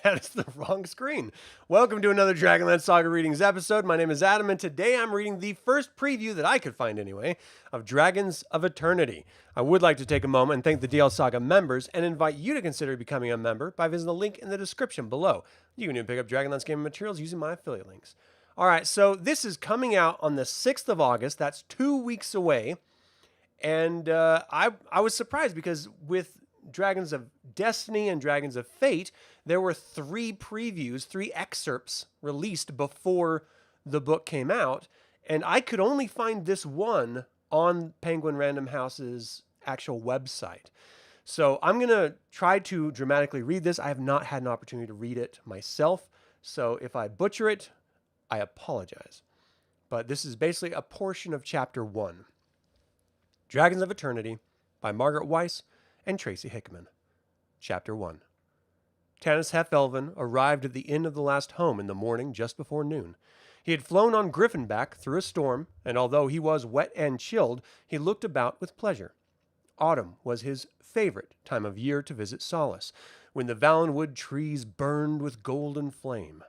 That is the wrong screen. Welcome to another DragonLance Saga Readings episode. My name is Adam, and today I'm reading the first preview that I could find anyway of Dragons of Eternity. I would like to take a moment and thank the DL Saga members and invite you to consider becoming a member by visiting the link in the description below. You can even pick up Dragonlance game materials using my affiliate links. All right, so this is coming out on the 6th of August. That's 2 weeks away. And I was surprised because with Dragons of Destiny and Dragons of Fate, there were 3 previews, 3 excerpts released before the book came out, and I could only find this one on Penguin Random House's actual website. So I'm going to try to dramatically read this. I have not had an opportunity to read it myself, so if I butcher it, I apologize. But this is basically a portion of Chapter 1. Dragons of Eternity by Margaret Weis and Tracy Hickman. Chapter 1. Tanis Half-Elven arrived at the Inn of the Last Home in the morning just before noon. He had flown on Griffinback through a storm, and although he was wet and chilled, he looked about with pleasure. Autumn was his favorite time of year to visit Solace, when the Valenwood trees burned with golden flame.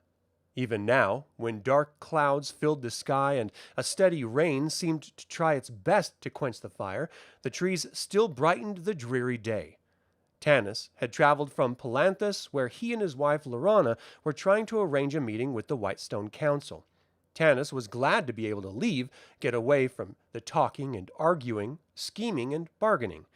Even now, when dark clouds filled the sky and a steady rain seemed to try its best to quench the fire, the trees still brightened the dreary day. Tanis had traveled from Palanthas, where he and his wife Lorana were trying to arrange a meeting with the Whitestone Council. Tanis was glad to be able to leave, get away from the talking and arguing, scheming and bargaining.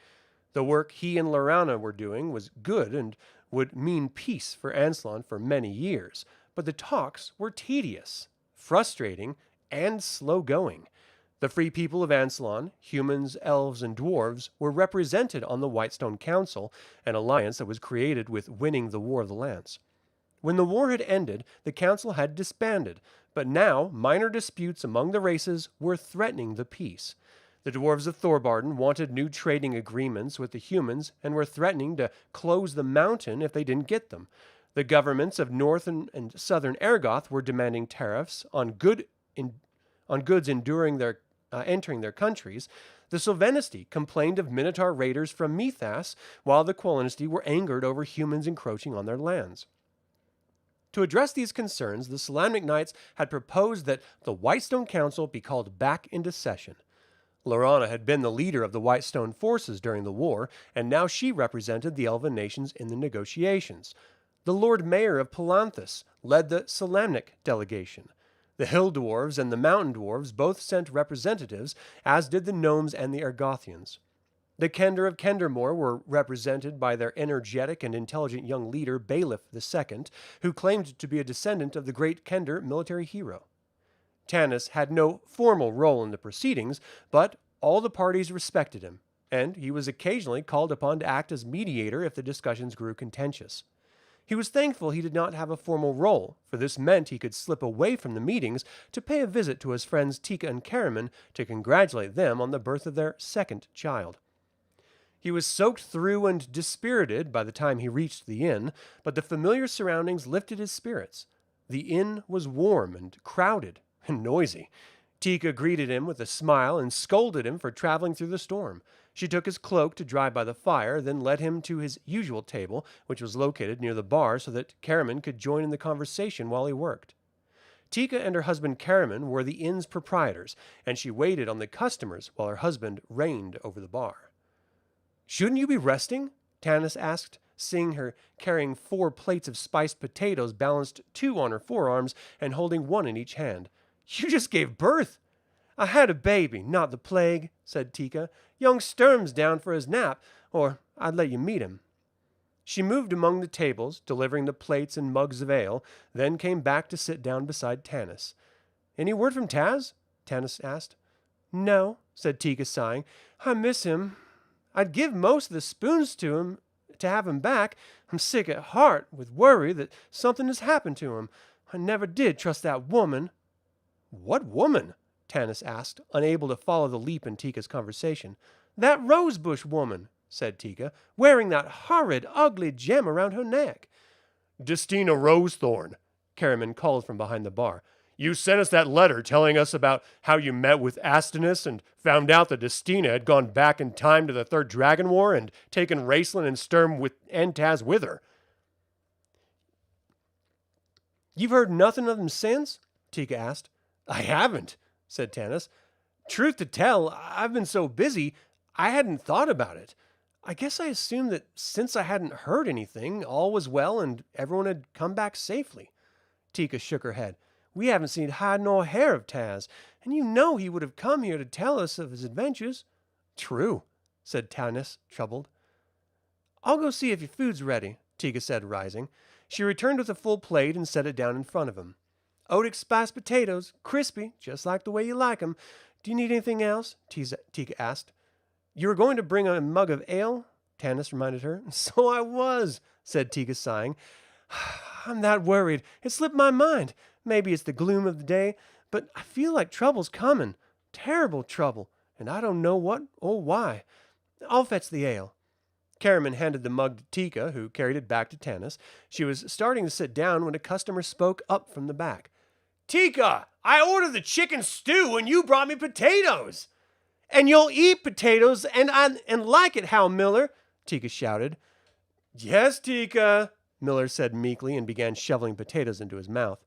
The work he and Lorana were doing was good and would mean peace for Anslon for many years. But the talks were tedious, frustrating, and slow-going. The free people of Anslon, humans, elves, and dwarves, were represented on the Whitestone Council, an alliance that was created with winning the War of the Lance. When the war had ended, the council had disbanded, but now minor disputes among the races were threatening the peace. The dwarves of Thorbarden wanted new trading agreements with the humans and were threatening to close the mountain if they didn't get them. The governments of northern and southern Ergoth were demanding tariffs on goods entering their countries. The Sylvanesti complained of Minotaur raiders from Methas, while the Quolinesti were angered over humans encroaching on their lands. To address these concerns, the Solamnic Knights had proposed that the Whitestone Council be called back into session. Lorana had been the leader of the Whitestone forces during the war, and now she represented the Elven nations in the negotiations. The Lord Mayor of Palanthas led the Solamnic delegation. The Hill Dwarves and the Mountain Dwarves both sent representatives, as did the Gnomes and the Ergothians. The Kender of Kendermore were represented by their energetic and intelligent young leader, Bailiff II, who claimed to be a descendant of the great Kender military hero. Tanis had no formal role in the proceedings, but all the parties respected him, and he was occasionally called upon to act as mediator if the discussions grew contentious. He was thankful he did not have a formal role, for this meant he could slip away from the meetings to pay a visit to his friends Tika and Karaman to congratulate them on the birth of their second child. He was soaked through and dispirited by the time he reached the inn, but the familiar surroundings lifted his spirits. The inn was warm and crowded and noisy. Tika greeted him with a smile and scolded him for traveling through the storm. She took his cloak to dry by the fire, then led him to his usual table, which was located near the bar so that Karaman could join in the conversation while he worked. Tika and her husband Karaman were the inn's proprietors, and she waited on the customers while her husband reigned over the bar. "Shouldn't you be resting?" Tanis asked, seeing her carrying 4 plates of spiced potatoes balanced 2 on her forearms and holding 1 in each hand. "You just gave birth." "I had a baby, not the plague," said Tika. "Young Sturm's down for his nap, or I'd let you meet him." She moved among the tables, delivering the plates and mugs of ale, then came back to sit down beside Tanis. "Any word from Taz?" Tanis asked. "No," said Tika, sighing. "I miss him. I'd give most of the spoons to him to have him back. I'm sick at heart with worry that something has happened to him. I never did trust that woman." "What woman?" Tanis asked, unable to follow the leap in Tika's conversation. "That rosebush woman," said Tika, "wearing that horrid, ugly gem around her neck." "Destina Rosethorn," Karaman called from behind the bar. "You sent us that letter telling us about how you met with Astinus and found out that Destina had gone back in time to the Third Dragon War and taken Raceland and Sturm and Taz with her." You've heard nothing of them since? Tika asked. I haven't, said Tanis. Truth to tell, I've been so busy, I hadn't thought about it. I guess I assumed that since I hadn't heard anything, all was well and everyone had come back safely. Tika shook her head. We haven't seen hide nor hair of Taz, and you know he would have come here to tell us of his adventures. True, said Tanis, troubled. I'll go see if your food's ready, Tika said, rising. She returned with a full plate and set it down in front of him. Otic spiced potatoes, crispy, just like the way you like 'em. Do you need anything else? Tika asked. You were going to bring a mug of ale? Tanis reminded her. So I was, said Tika, sighing. I'm that worried. It slipped my mind. Maybe it's the gloom of the day, but I feel like trouble's coming. Terrible trouble, and I don't know what or why. I'll fetch the ale. Karaman handed the mug to Tika, who carried it back to Tanis. She was starting to sit down when a customer spoke up from the back. Tika, I ordered the chicken stew and you brought me potatoes. And you'll eat potatoes and like it, Hal Miller, Tika shouted. Yes, Tika, Miller said meekly and began shoveling potatoes into his mouth.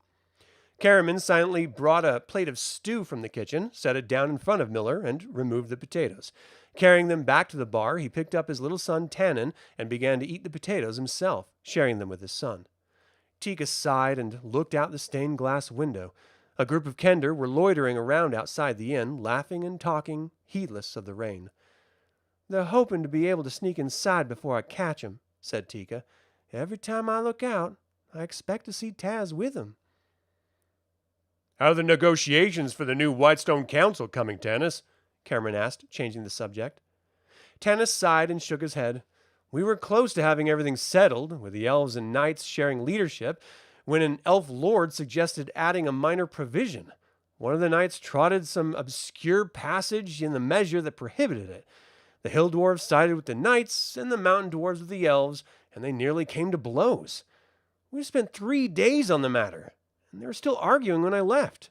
Karaman silently brought a plate of stew from the kitchen, set it down in front of Miller, and removed the potatoes. Carrying them back to the bar, he picked up his little son Tannen and began to eat the potatoes himself, sharing them with his son. Tika sighed and looked out the stained glass window. A group of Kender were loitering around outside the inn, laughing and talking, heedless of the rain. They're hoping to be able to sneak inside before I catch 'em, said Tika. Every time I look out, I expect to see Taz with 'em. How are the negotiations for the new Whitestone Council coming, Tanis? Cameron asked, changing the subject. Tanis sighed and shook his head. We were close to having everything settled, with the elves and knights sharing leadership, when an elf lord suggested adding a minor provision. One of the knights trotted some obscure passage in the measure that prohibited it. The hill dwarves sided with the knights, and the mountain dwarves with the elves, and they nearly came to blows. We spent 3 days on the matter, and they were still arguing when I left.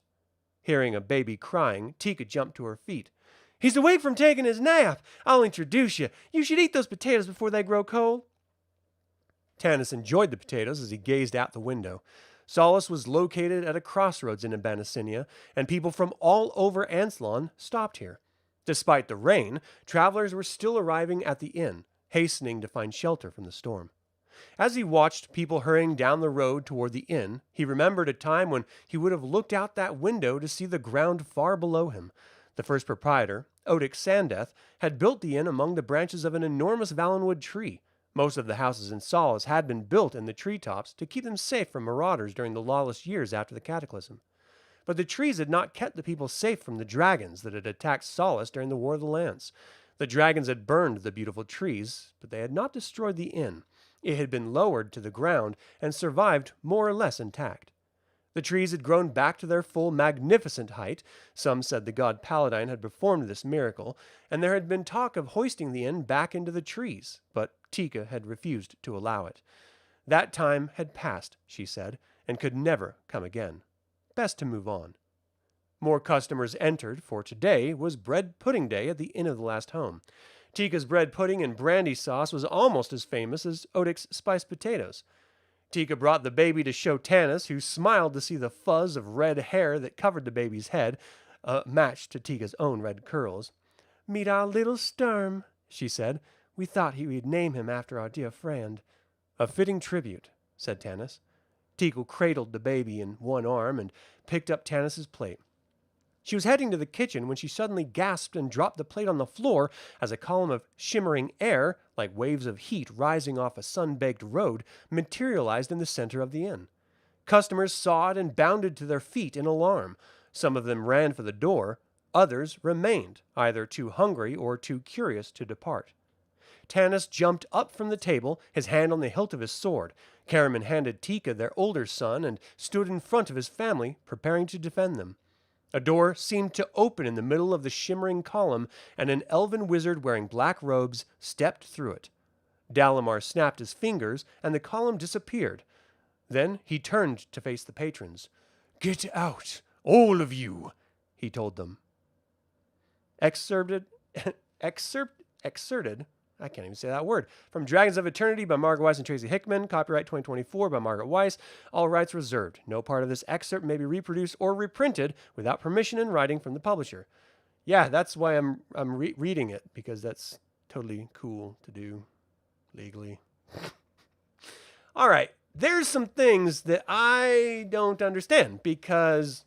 Hearing a baby crying, Tika jumped to her feet. He's awake from taking his nap. I'll introduce you. You should eat those potatoes before they grow cold. Tanis enjoyed the potatoes as he gazed out the window. Solace was located at a crossroads in Abanasinia, and people from all over Anslon stopped here. Despite the rain, travelers were still arriving at the inn, hastening to find shelter from the storm. As he watched people hurrying down the road toward the inn, he remembered a time when he would have looked out that window to see the ground far below him. The first proprietor, Otic Sandeth, had built the inn among the branches of an enormous Valenwood tree. Most of the houses in Solace had been built in the treetops to keep them safe from marauders during the lawless years after the Cataclysm. But the trees had not kept the people safe from the dragons that had attacked Solace during the War of the Lance. The dragons had burned the beautiful trees, but they had not destroyed the inn. It had been lowered to the ground and survived more or less intact. The trees had grown back to their full magnificent height. Some said the god Paladine had performed this miracle, and there had been talk of hoisting the inn back into the trees, but Tika had refused to allow it. That time had passed, she said, and could never come again. Best to move on. More customers entered, for today was bread pudding day at the Inn of the Last Home. Tika's bread pudding and brandy sauce was almost as famous as Otic's spiced potatoes. Tika brought the baby to show Tanis, who smiled to see the fuzz of red hair that covered the baby's head, matched to Tika's own red curls. Meet our little Sturm, she said. We thought he would name him after our dear friend. A fitting tribute, said Tanis. Tika cradled the baby in one arm and picked up Tanis's plate. She was heading to the kitchen when she suddenly gasped and dropped the plate on the floor as a column of shimmering air, like waves of heat rising off a sun-baked road, materialized in the center of the inn. Customers saw it and bounded to their feet in alarm. Some of them ran for the door. Others remained, either too hungry or too curious to depart. Tanis jumped up from the table, his hand on the hilt of his sword. Karaman handed Tika their older son and stood in front of his family, preparing to defend them. A door seemed to open in the middle of the shimmering column, and an elven wizard wearing black robes stepped through it. Dalamar snapped his fingers, and the column disappeared. Then he turned to face the patrons. "Get out, all of you," he told them. Excerpted, I can't even say that word. From Dragons of Eternity by Margaret Weis and Tracy Hickman. Copyright 2024 by Margaret Weis. All rights reserved. No part of this excerpt may be reproduced or reprinted without permission in writing from the publisher. Yeah, that's why I'm reading it, because that's totally cool to do legally. All right. There's some things that I don't understand, because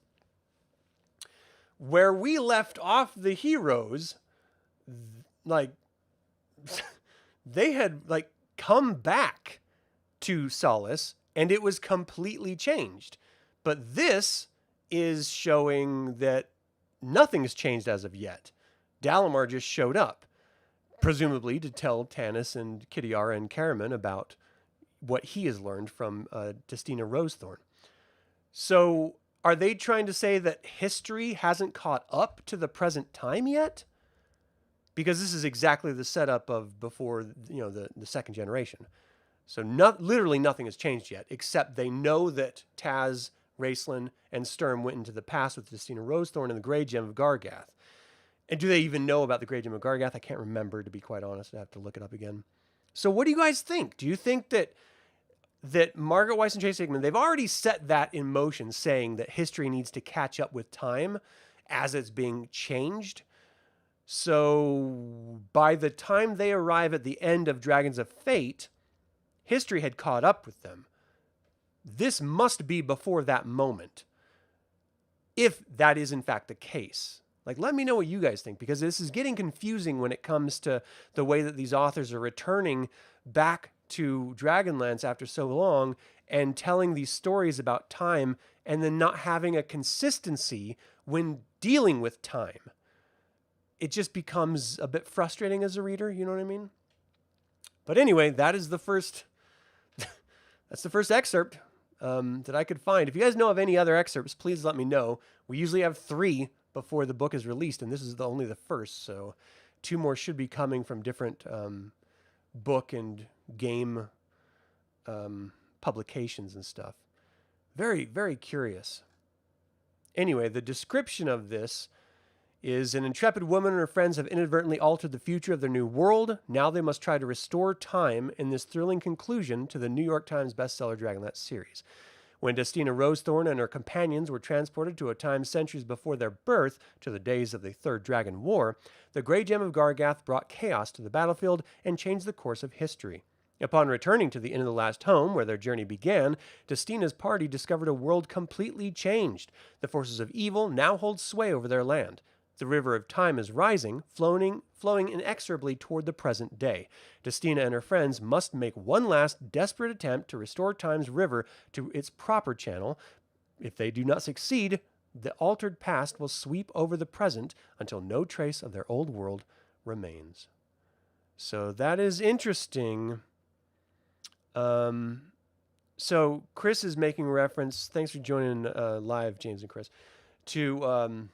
where we left off the heroes, like, they had like come back to Solace and it was completely changed. But this is showing that nothing's changed as of yet. Dalamar just showed up, presumably to tell Tanis and Kitiara and Karaman about what he has learned from Destina Rosethorn. So are they trying to say that history hasn't caught up to the present time yet? Because this is exactly the setup of before, the second generation. So literally nothing has changed yet, except they know that Taz, Raistlin, and Sturm went into the past with Destina Rosethorn and the Graygem of Gargath. And do they even know about the Graygem of Gargath? I can't remember, to be quite honest. I have to look it up again. So what do you guys think? Do you think that Margaret Weis and Tracy Hickman, they've already set that in motion, saying that history needs to catch up with time as it's being changed? So by the time they arrive at the end of Dragons of Fate, history had caught up with them. This must be before that moment, if that is in fact the case. Like, let me know what you guys think, because this is getting confusing when it comes to the way that these authors are returning back to Dragonlance after so long and telling these stories about time and then not having a consistency when dealing with time. It just becomes a bit frustrating as a reader, you know what I mean? But anyway, that is the first, that's the first excerpt that I could find. If you guys know of any other excerpts, please let me know. We usually have 3 before the book is released, and this is only the first, so 2 more should be coming from different book and game publications and stuff. Very, very curious. Anyway, the description of this is: an intrepid woman and her friends have inadvertently altered the future of their new world. Now they must try to restore time in this thrilling conclusion to the New York Times bestseller DragonLance series. When Destina Rosethorn and her companions were transported to a time centuries before their birth, to the days of the Third Dragon War, the Graygem of Gargath brought chaos to the battlefield and changed the course of history. Upon returning to the Inn of the Last Home, where their journey began, Destina's party discovered a world completely changed. The forces of evil now hold sway over their land. The river of time is rising, flowing inexorably toward the present day. Destina and her friends must make one last desperate attempt to restore time's river to its proper channel. If they do not succeed, the altered past will sweep over the present until no trace of their old world remains. So that is interesting. So Chris is making reference, thanks for joining live, James and Chris, to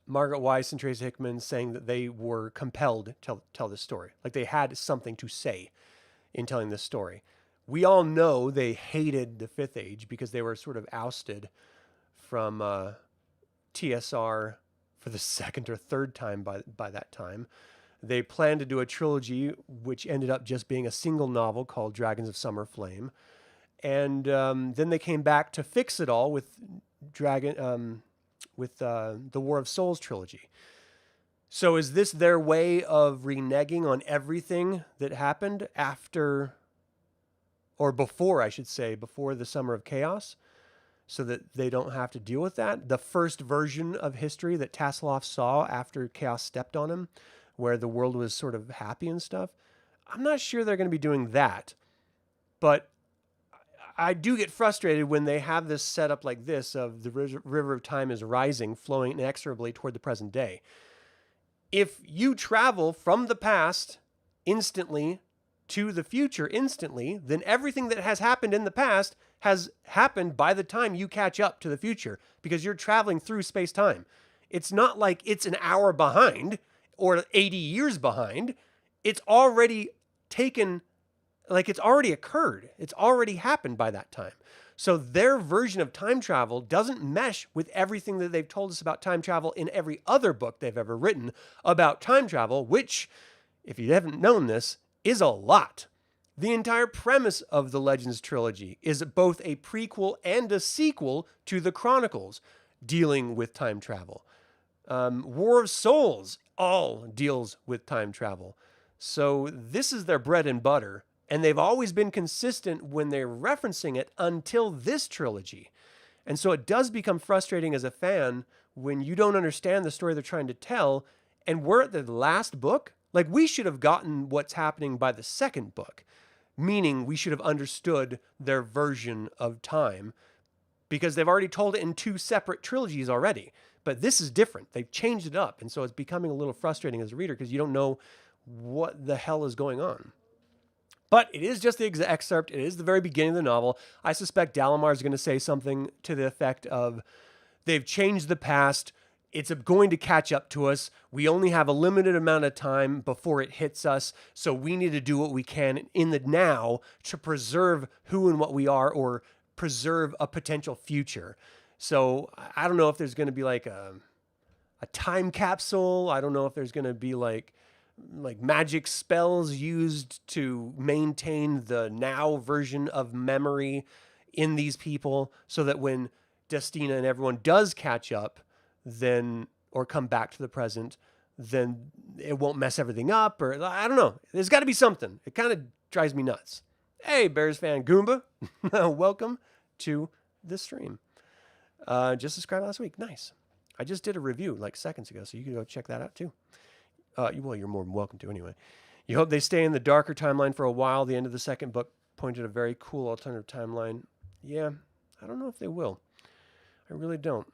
Margaret Weis and Tracy Hickman saying that they were compelled to tell this story. Like, they had something to say in telling this story. We all know they hated the Fifth Age because they were sort of ousted from TSR for the second or third time by that time. They planned to do a trilogy, which ended up just being a single novel called Dragons of Summer Flame. And then they came back to fix it all with the War of Souls trilogy. So is this their way of reneging on everything that happened after, or before, I should say, before the Summer of Chaos, so that they don't have to deal with that? The first version of history that Tasselhoff saw after Chaos stepped on him, where the world was sort of happy and stuff. I'm not sure they're going to be doing that, but I do get frustrated when they have this setup like this of the river of time is rising, flowing inexorably toward the present day. If you travel from the past instantly to the future instantly, then everything that has happened in the past has happened by the time you catch up to the future, because you're traveling through space-time. It's not like it's an hour behind or 80 years behind. It's already taken, like, it's already occurred. It's already happened by that time. So their version of time travel doesn't mesh with everything that they've told us about time travel in every other book they've ever written about time travel, which if you haven't known this, is a lot. The entire premise of the Legends trilogy is both a prequel and a sequel to the Chronicles, dealing with time travel. War of Souls all deals with time travel. So this is their bread and butter, and they've always been consistent when they're referencing it until this trilogy. And so it does become frustrating as a fan when you don't understand the story they're trying to tell, and we're at the last book. Like, we should have gotten what's happening by the second book, meaning we should have understood their version of time, because they've already told it in 2 separate trilogies already. But this is different. They've changed it up. And so it's becoming a little frustrating as a reader because you don't know what the hell is going on. But it is just the excerpt. It is the very beginning of the novel. I suspect Dalamar is going to say something to the effect of, they've changed the past. It's going to catch up to us. We only have a limited amount of time before it hits us. So we need to do what we can in the now to preserve who and what we are, or preserve a potential future. So I don't know if there's going to be like a time capsule. I don't know if there's going to be like magic spells used to maintain the now version of memory in these people, so that when Destina and everyone does catch up, then, or come back to the present, then it won't mess everything up. Or I don't know. There's got to be something. It kind of drives me nuts. Hey, Bears fan Goomba, welcome to the stream. Just subscribed last week. Nice. I just did a review like seconds ago, so you can go check that out too. Well, you're more than welcome to anyway. You hope they stay in the darker timeline for a while. The end of the second book pointed a very cool alternative timeline. Yeah, I don't know if they will. I really don't.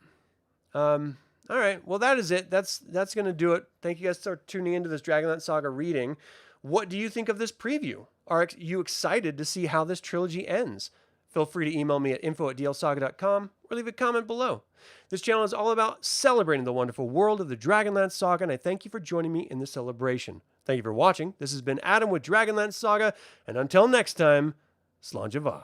All right. Well, that is it. That's going to do it. Thank you guys for tuning into this DragonLance Saga reading. What do you think of this preview? Are you excited to see how this trilogy ends? Feel free to email me at info@dlsaga.com or leave a comment below. This channel is all about celebrating the wonderful world of the DragonLance Saga, and I thank you for joining me in this celebration. Thank you for watching. This has been Adam with DragonLance Saga, and until next time, Slanjavar.